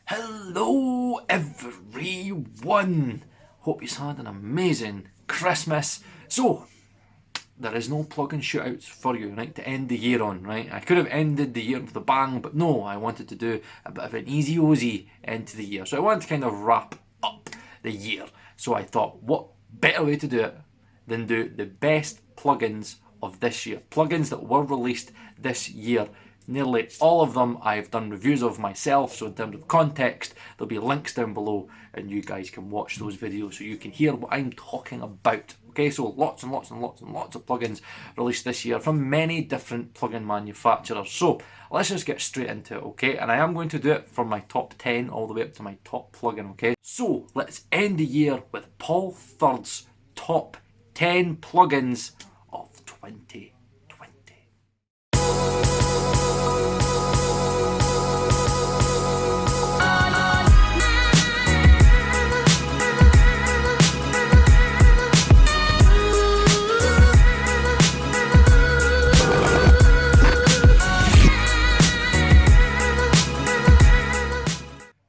Hello everyone! Hope you've had an amazing Christmas. So, there is no plug-in shootouts for you, right, to end the year on, right? I could have ended the year with a bang, but no, I wanted to do a bit of an easy-ozy end to the year. So I wanted to kind of wrap up the year. So I thought, what better way to do it than do the best plugins of this year? Plugins that were released this year. Nearly all of them I've done reviews of myself, so in terms of context, there'll be links down below and you guys can watch those videos so you can hear what I'm talking about. Okay, so lots and lots and lots and lots of plugins released this year from many different plugin manufacturers. So let's just get straight into it, okay? And I am going to do it from my top 10 all the way up to my top plugin, okay? So let's end the year with Paul Third's top 10 plugins of 2020.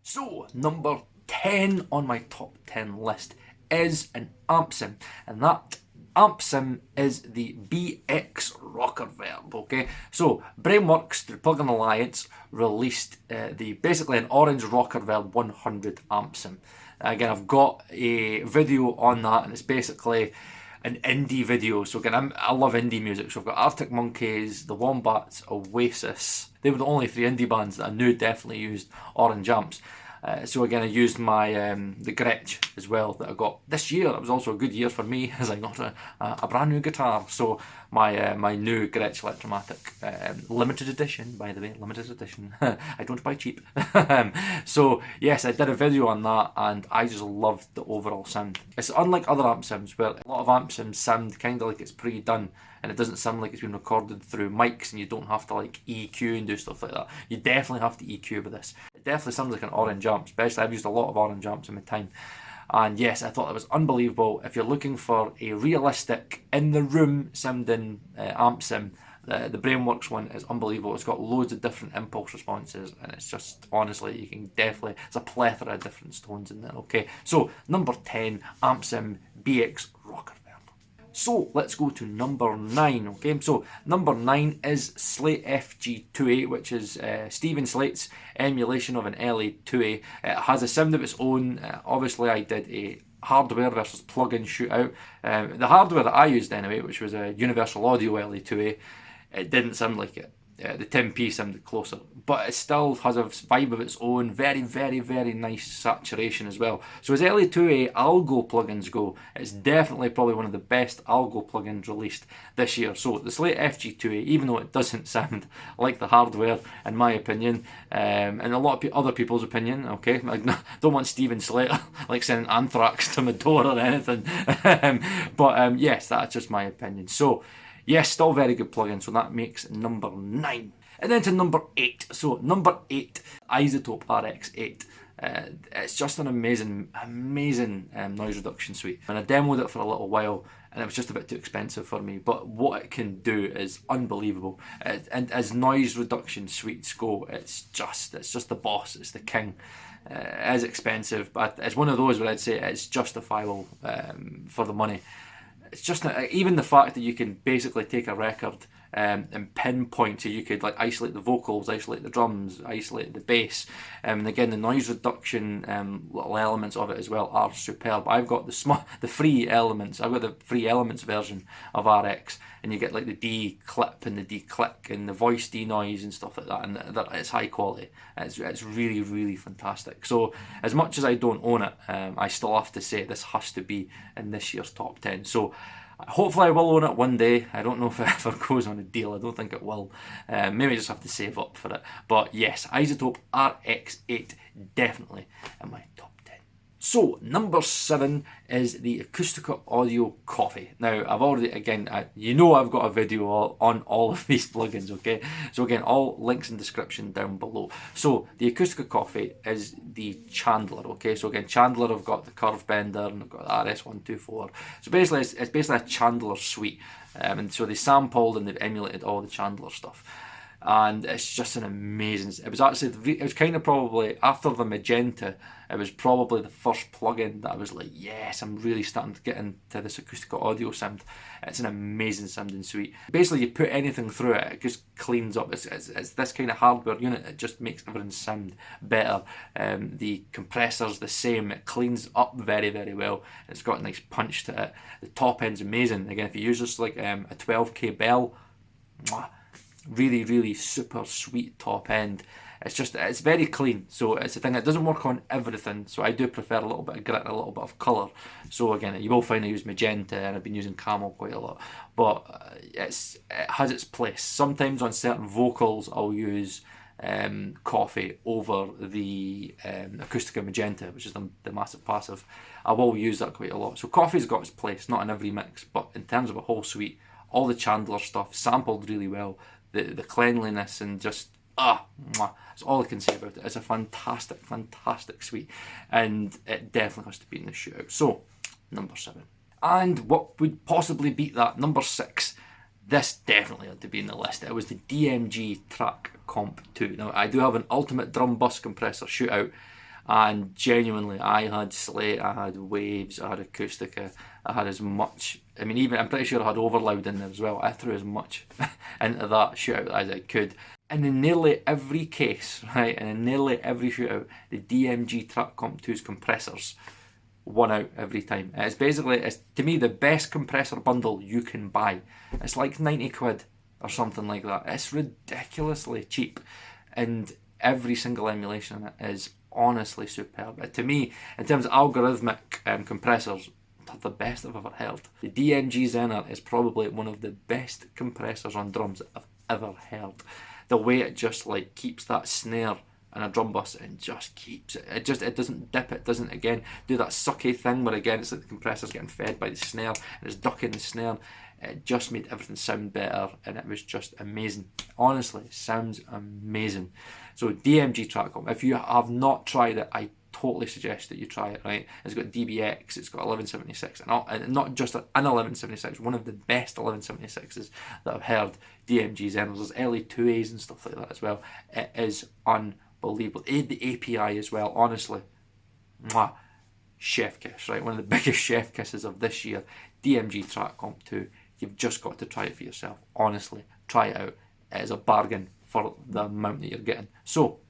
So, number 10 on my top 10 list is an amp sim, and that amp sim is the BX Rockerverb, okay? So, brainworx through Plugin Alliance released basically an orange Rockerverb 100 amp sim. Again, I've got a video on that, and it's basically an indie video. So again, I love indie music. So I've got Arctic Monkeys, The Wombats, Oasis. They were the only three indie bands that I knew definitely used orange amps. So again, I used my the Gretsch as well that I got this year. It was also a good year for me as I got a brand new guitar. So my new Gretsch Electromatic, limited edition, by the way, limited edition. I don't buy cheap. So yes, I did a video on that, and I just loved the overall sound. It's unlike other amp sims where a lot of amp sims sound kind of like it's pre-done, and it doesn't sound like it's been recorded through mics, and you don't have to like EQ and do stuff like that. You definitely have to EQ with this. It definitely sounds like an orange amp, especially I've used a lot of orange amps in my time. And yes, I thought it was unbelievable. If you're looking for a realistic, in the room sounding amp sim, the brainworx one is unbelievable. It's got loads of different impulse responses, and it's just, honestly, you can definitely, it's a plethora of different tones in there, okay? So, number 10, amp sim BX Rockerverb. So let's go to number 9, okay? So number 9 is Slate FG2A, which is Stephen Slate's emulation of an LA2A. It has a sound of its own. Obviously I did a hardware versus plug-in shootout. The hardware that I used anyway, which was a Universal Audio LA2A, it didn't sound like it. The TimP sounded closer, but it still has a vibe of its own. Very, very, very nice saturation as well. So as LA2A Algo plugins go, it's definitely probably one of the best Algo plugins released this year. So the Slate FG2A, even though it doesn't sound like the hardware, in my opinion, and a lot of other people's opinion, okay, I don't want Stephen Slater like sending anthrax to my door or anything, but yes, that's just my opinion. So yes, still very good plugin, so that makes number 9. And then to number 8. So number 8, Isotope RX8. It's just an amazing noise reduction suite. And I demoed it for a little while, and it was just a bit too expensive for me. But what it can do is unbelievable. And as noise reduction suites go, it's just the boss. It's the king. It is expensive, but it's one of those where I'd say it's justifiable for the money. It's just even the fact that you can basically take a record and pinpoint, so you could like isolate the vocals, isolate the drums, isolate the bass, and again the noise reduction little elements of it as well are superb. I've got the free elements. I've got the free elements version of RX, and you get like the D-clip and the D-click and the voice denoise and stuff like that, and it's high quality. It's really, really fantastic. So as much as I don't own it, I still have to say this has to be in this year's top 10. So hopefully I will own it one day. I don't know if it ever goes on a deal. I don't think it will. Maybe I just have to save up for it. But yes, Izotope RX8 definitely in my top 10. So number 7 is the Acustica Audio Coffee. Now I've already, again, I've got a video on all of these plugins, okay? So again, all links in description down below. So the Acustica Coffee is the Chandler, okay? So again, Chandler, I've got the Curve Bender and I've got the RS124. So basically, it's basically a Chandler suite. And so they sampled and they've emulated all the Chandler stuff. and it's just an amazing. It was actually, it was kind of probably after the Magenta, it was probably the first plugin that I was like, yes, I'm really starting to get into this Acustica audio sound. It's an amazing sounding suite. Basically, you put anything through it, it just cleans up. It's this kind of hardware unit. It just makes everything sound better. The compressor's the same. It cleans up very, very well. It's got a nice punch to it. The top end's amazing. Again, if you use this like a 12K bell, mwah, really, really super sweet top end. It's very clean, so it's a thing. It doesn't work on everything, so I do prefer a little bit of grit and a little bit of colour. So again, you will find I use Magenta, and I've been using Camel quite a lot, but it has its place. Sometimes on certain vocals I'll use Coffee over the Acustica Magenta, which is the massive passive. I will use that quite a lot. So Coffee's got its place, not in every mix, but in terms of a whole suite, all the Chandler stuff sampled really well. The cleanliness and just that's all I can say about it. It's a fantastic, fantastic suite, and it definitely has to be in the shootout. So, number 7. And what would possibly beat that? Number 6. This definitely had to be in the list. It was the DMG Track Comp 2. Now, I do have an ultimate drum bus compressor shootout, and genuinely, I had Slate, I had Waves, I had Acustica, I had as much. I mean, even I'm pretty sure I had Overloud in there as well. I threw as much into that shootout as I could. And in nearly every case, right, and in nearly every shootout, the DMG Track Comp 2's compressors won out every time. It's basically, to me, the best compressor bundle you can buy. It's like 90 quid or something like that. It's ridiculously cheap, and every single emulation in it is honestly superb. To me, in terms of algorithmic compressors, they're the best I've ever heard. The DMG Zener is probably one of the best compressors on drums that I've ever heard. The way it just like keeps that snare in a drum bus and just keeps it. It doesn't dip. It doesn't again do that sucky thing where again it's like the compressor's getting fed by the snare and it's ducking the snare. It just made everything sound better, and it was just amazing. Honestly, it sounds amazing. So DMG Trackcomp, if you have not tried it, I totally suggest that you try it, right? It's got DBX, it's got 1176, and not just an 1176, one of the best 1176s that I've heard. DMG Zeners, there's LA2As and stuff like that as well. It is unbelievable. The API as well, honestly. Mwah. Chef kiss, right? One of the biggest chef kisses of this year. DMG Track Comp 2. You've just got to try it for yourself. Honestly, try it out. It is a bargain for the amount that you're getting. So,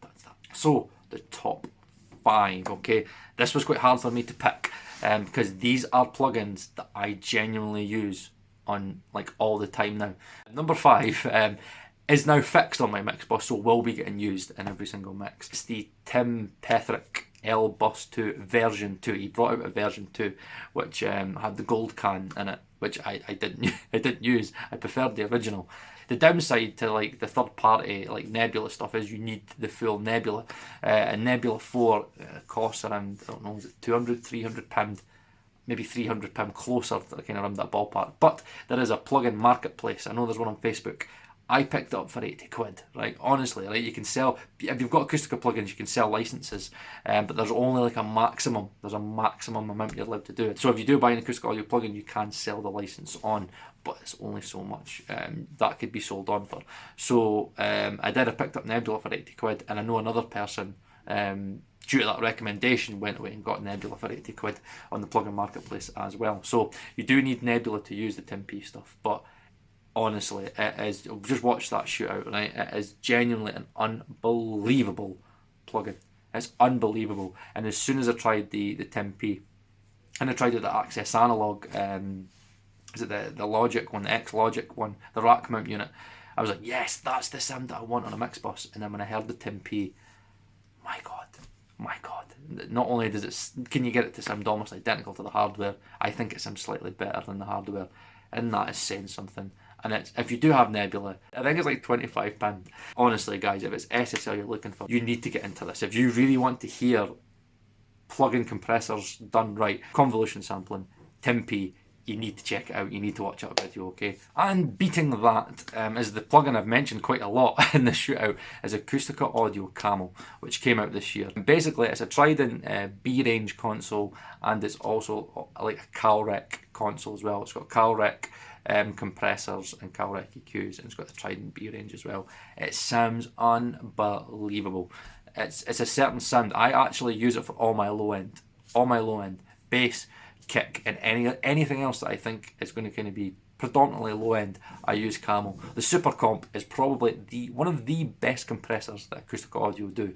that's that. So, the top 5, okay? This was quite hard for me to pick because these are plugins that I genuinely use on like all the time now. Number 5 is now fixed on my mix bus, so will be getting used in every single mix. It's the TimP Lbus 2 version 2. He brought out a version 2 which had the gold can in it, which I didn't use. I preferred the original. The downside to like the third party like Nebula stuff is you need the full Nebula. And Nebula 4 costs around, I don't know, is it £200, £300, maybe £300, closer to kind of around that ballpark. But there is a plugin marketplace. I know there's one on Facebook. I picked it up for 80 quid, right? Honestly, right? You can sell, if you've got Acustica plugins, you can sell licenses, but there's only like a maximum amount you're allowed to do it. So if you do buy an Acustica audio plugin, you can sell the license on, but it's only so much that could be sold on for. So I picked up Nebula for 80 quid, and I know another person, due to that recommendation, went away and got Nebula for 80 quid on the plugin marketplace as well. So you do need Nebula to use the TimP stuff, but honestly, it is, just watch that shootout, right? It is genuinely an unbelievable plugin. It's unbelievable. And as soon as I tried the TimP, and I tried it the Access Analog, is it the Logic one, the X Logic one, the rack mount unit, I was like, yes, that's the sound that I want on a mix bus. And then when I heard the TimP, my god, not only can you get it to sound almost identical to the hardware, I think it sounds slightly better than the hardware, and that is saying something. And if you do have Nebula, I think it's like £25. Honestly, guys, if it's SSL you're looking for, you need to get into this. If you really want to hear plug-in compressors done right, convolution sampling, TimP, you need to check it out. You need to watch that video, okay? And beating that is the plugin I've mentioned quite a lot in the shootout, is Acustica Audio Camel, which came out this year. And basically, it's a Trident B-range console, and it's also like a CalRec console as well. It's got CalRec compressors and Calrec EQs, and it's got the Trident B range as well. It sounds unbelievable. It's a certain sound. I actually use it for all my low end bass, kick, and anything else that I think is going to kind of be predominantly low end. I use Camel. The Super Comp is probably one of the best compressors that Acustica Audio do.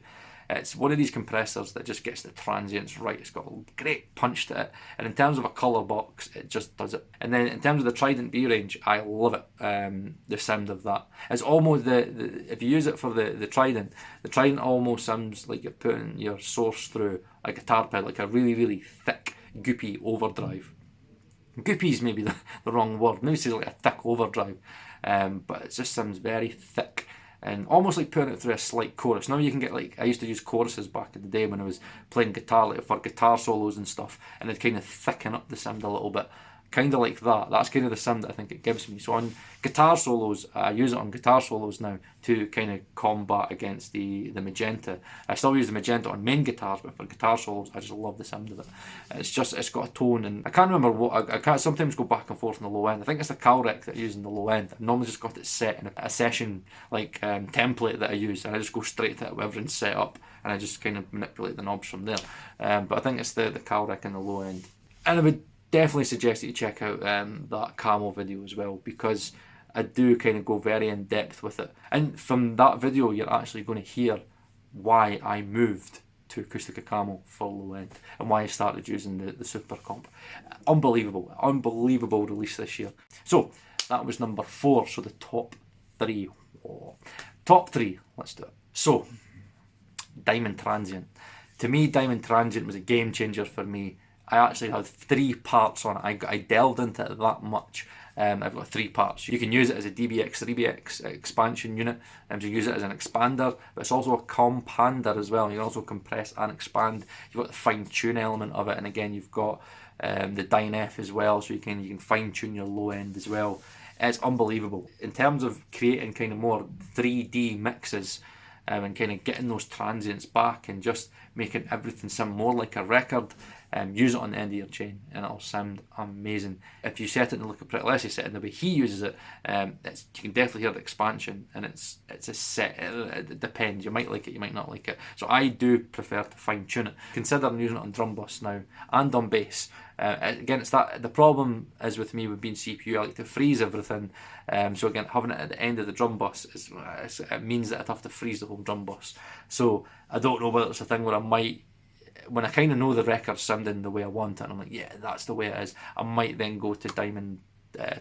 It's one of these compressors that just gets the transients right. It's got a great punch to it, and in terms of a colour box, it just does it. And then in terms of the Trident B range, I love it. The sound of that. It's almost if you use it for the Trident almost sounds like you're putting your source through a guitar pedal, like a really, really thick, goopy overdrive. Goopy is maybe the wrong word. Maybe it's like a thick overdrive, but it just sounds very thick. And almost like putting it through a slight chorus. Now you can get I used to use choruses back in the day when I was playing guitar, like for guitar solos and stuff, and it'd kind of thicken up the sound a little bit. Kind of like that. That's kind of the sound that I think it gives me. So on guitar solos, I use it on guitar solos now to kind of combat against the magenta. I still use the magenta on main guitars, but for guitar solos, I just love the sound of it. It's got a tone, and I can't remember what, I can't sometimes go back and forth on the low end. I think it's the Calrec that I use in the low end. I've normally just got it set in a session template that I use, and I just go straight to it with everything set up, and I just kind of manipulate the knobs from there. But I think it's the Calrec in the low end. And I would definitely suggest that you check out that Camel video as well, because I do kind of go very in depth with it. And from that video, you're actually going to hear why I moved to Acustica Camel for low end and why I started using the Super Comp. Unbelievable release this year. So that was number 4. So the top 3. Top 3, let's do it. So Diamond Transient. To me, Diamond Transient was a game changer for me. I actually had 3 parts on it. I delved into it that much. I've got 3 parts. You can use it as a DBX 3BX expansion unit, and you use it as an expander, but it's also a compander as well. You can also compress and expand. You've got the fine tune element of it, and again you've got the Dyne F as well, so you can fine tune your low end as well. It's unbelievable in terms of creating kind of more 3D mixes. And kind of getting those transients back and just making everything sound more like a record. Use it on the end of your chain and it'll sound amazing. If you set it in the look of Pretty Leslie set in the way he uses it, you can definitely hear the expansion, and it's a set. It depends. You might like it, you might not like it. So I do prefer to fine tune it. Consider using it on drum bus now and on bass. Again, it's that the problem is with me with being CPU, I like to freeze everything. So again, having it at the end of the drum bus it means that I'd have to freeze the whole drum bus. So I don't know whether it's a thing where I might, when I kind of know the record sounding the way I want it, and I'm like, yeah, that's the way it is, I might then go to Diamond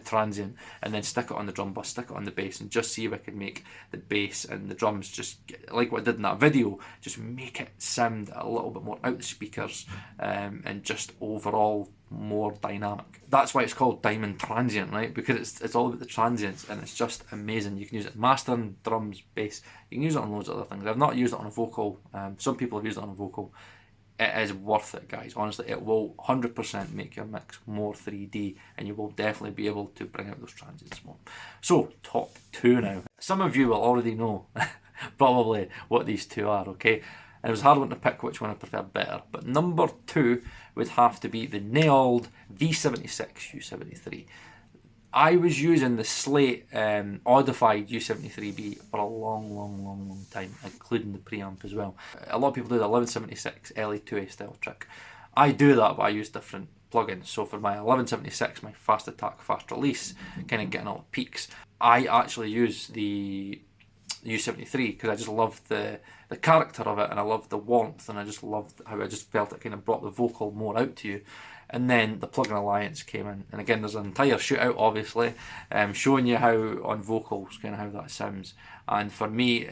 Transient and then stick it on the drum bus, stick it on the bass, and just see if I can make the bass and the drums just like what I did in that video, just make it sound a little bit more out the speakers, and just overall more dynamic. That's why it's called Diamond Transient, right? Because it's all about the transients, and it's just amazing. You can use it in mastering, drums, bass. You can use it on loads of other things. I've not used it on a vocal. Some people have used it on a vocal. It is worth it, guys. Honestly, it will 100% make your mix more 3D, and you will definitely be able to bring out those transients more. So, top 2 now. Some of you will already know probably what these 2 are, okay? And it was a hard one to pick which one I prefer better. But number 2 would have to be the Neold V76U73B. I was using the Slate Audified U73B for a long time, including the preamp as well. A lot of people do the 1176 LA2A style trick. I do that, but I use different plugins. So for my 1176, my fast attack, fast release, kind of getting all the peaks, I actually use the U73 because I just loved the character of it, and I loved the warmth, and I just loved how I just felt it kind of brought the vocal more out to you. And then the Plugin Alliance came in, and again there's an entire shootout obviously, showing you how on vocals, kind of how that sounds. And for me,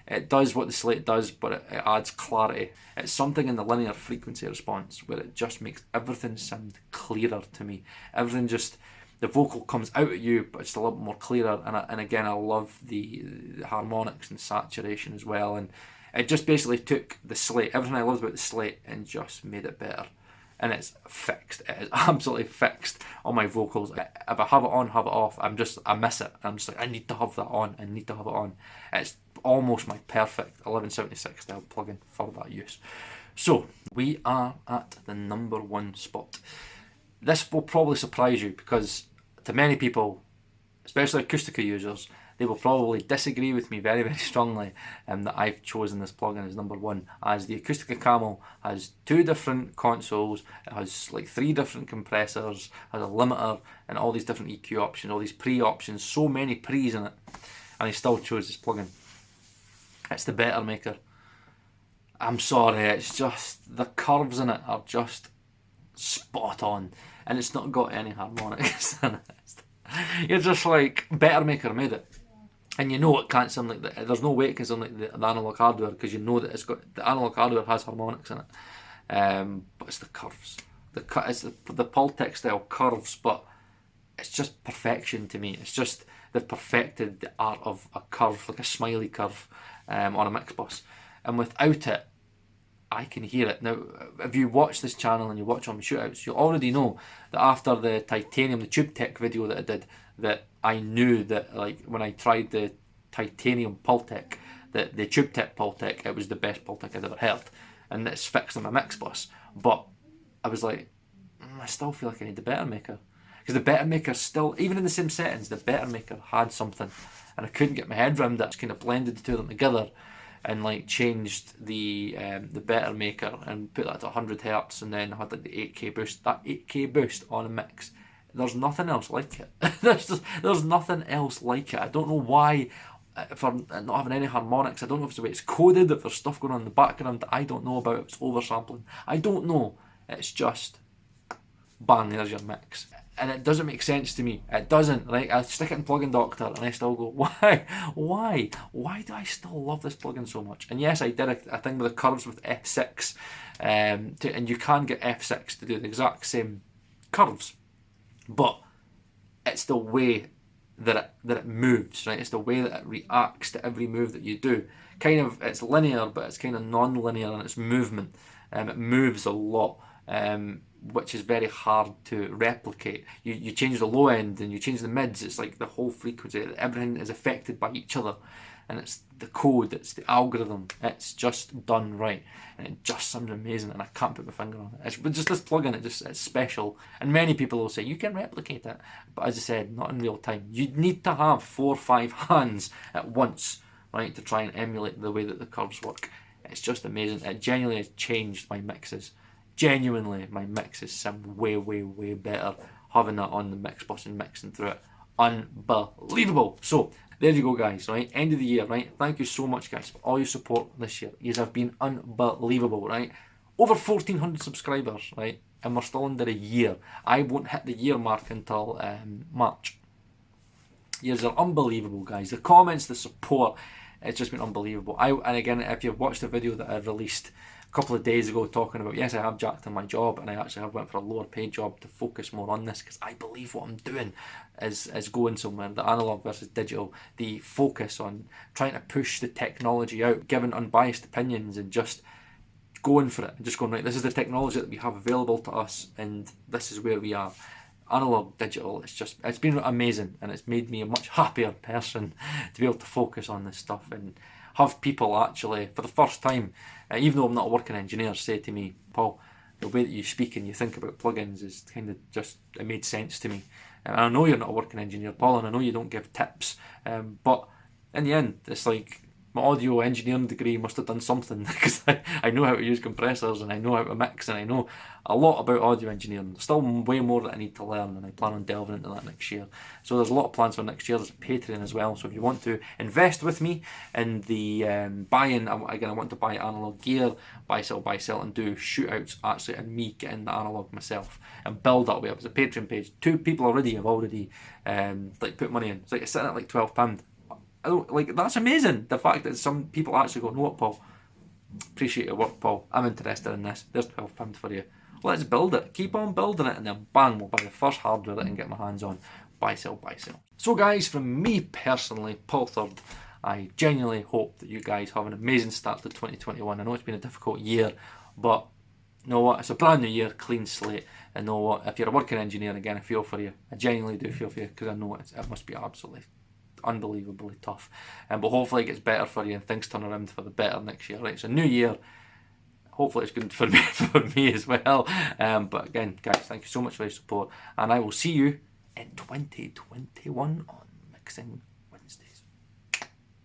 it does what the Slate does, but it adds clarity. It's something in the linear frequency response where it just makes everything sound clearer to me. Everything just, the vocal comes out at you, but it's a little bit more clearer. And again, I love the harmonics and saturation as well. And it just basically took the Slate, everything I loved about the Slate, and just made it better. And it's fixed. It is absolutely fixed on my vocals. If I have it on, have it off, I miss it. I'm just like, I need to have that on. I need to have it on. It's almost my perfect 1176 style plugin for that use. So we are at the number 1 spot. This will probably surprise you because to many people, especially Acustica users, they will probably disagree with me very, very strongly that I've chosen this plugin as number one, as the Acustica Camel has 2 different consoles, it has like 3 different compressors, has a limiter, and all these different EQ options, all these pre options, so many pre's in it, and I still chose this plugin. It's the Bettermaker. I'm sorry, it's just, the curves in it are just spot on, and it's not got any harmonics in it. You're just like, Bettermaker made it. And you know it can't sound like that. There's no way it can sound like the analog hardware, because you know that it's got, the analog hardware has harmonics in it. But it's the curves. It's the Pultec style curves, but it's just perfection to me. It's just, they've perfected the art of a curve, like a smiley curve on a mix bus. And without it, I can hear it. Now, if you watch this channel and you watch on my shootouts, you already know that after the titanium, the Tube Tech video that I did, that I knew that, like, when I tried the titanium Pultec, that the Tube Tech Pultec, it was the best Pultec I'd ever heard, and it's fixed on my mix bus. But I was like, I still feel like I need the Bettermaker, because the Bettermaker still, even in the same settings, the Bettermaker had something, and I couldn't get my head around it. I just kind of blended the two of them together, and like changed the Bettermaker and put that to 100 Hz, and then had like the 8K boost. That 8K boost on a mix, there's nothing else like it. there's nothing else like it. I don't know why, for not having any harmonics. I don't know if it's the way it's coded, if there's stuff going on in the background that I don't know about, if it's oversampling. I don't know. It's just, bang, there's your mix. And it doesn't make sense to me. It doesn't. Right? I stick it in Plugin Doctor and I still go, why? Why do I still love this plugin so much? And yes, I did a thing with the curves with F6, and you can get F6 to do the exact same curves, but it's the way that it moves, right? It's the way that it reacts to every move that you do. Kind of, it's linear, but it's kind of non-linear in its movement. It moves a lot. Which is very hard to replicate. You change the low end and you change the mids, it's like the whole frequency, everything is affected by each other, and it's the code, it's the algorithm, it's just done right, and it just sounds amazing, and I can't put my finger on it. It's just this plugin, it's special, and many people will say you can replicate it, but as I said, not in real time. You need to have 4 or 5 hands at once, right, to try and emulate the way that the curves work. It's just amazing. It genuinely has changed my mixes. Genuinely, my mixes sound way, way, way better having that on the mix bus and mixing through it. Unbelievable. So, there you go, guys, right? End of the year, right? Thank you so much, guys, for all your support this year. You have been unbelievable, right? Over 1,400 subscribers, right? And we're still under a year. I won't hit the year mark until March. Years are unbelievable, guys. The comments, the support, it's just been unbelievable. And again, if you've watched the video that I released a couple of days ago talking about, yes, I have jacked on my job, and I actually have went for a lower paid job to focus more on this, because I believe what I'm doing is going somewhere. The analog versus digital, the focus on trying to push the technology out, giving unbiased opinions, and just going for it, and just going, right, this is the technology that we have available to us, and this is where we are. Analog, digital, it's been amazing, and it's made me a much happier person to be able to focus on this stuff and have people actually, for the first time, even though I'm not a working engineer, say to me, Paul, the way that you speak and you think about plugins is kind of just, it made sense to me. And I know you're not a working engineer, Paul, and I know you don't give tips, but in the end, it's like, my audio engineering degree must have done something, because I know how to use compressors, and I know how to mix, and I know a lot about audio engineering. There's still way more that I need to learn, and I plan on delving into that next year. So there's a lot of plans for next year. There's a Patreon as well, so if you want to invest with me in the buying, again, I want to buy analog gear, buy, sell, and do shootouts actually, and me getting the analog myself and build that way up. There's a Patreon page. 2 people already have already like put money in. It's like, it's sitting at like £12. I don't, like, that's amazing. The fact that some people actually go, know what, Paul, appreciate your work, Paul, I'm interested in this, there's £12 for you, let's build it, keep on building it, and then bang, we'll buy the first hardware that I can get my hands on. Buy, sell. So guys, from me personally, Paul Third, I genuinely hope that you guys have an amazing start to 2021. I know it's been a difficult year, but you know what, it's a brand new year, clean slate, and know what, if you're a working engineer, again, I feel for you. I genuinely do feel for you, because I know it must be absolutely unbelievably tough, but hopefully it gets better for you and things turn around for the better next year, right? So new year, hopefully it's good for me as well, but again, guys, thank you so much for your support, and I will see you in 2021 on mixing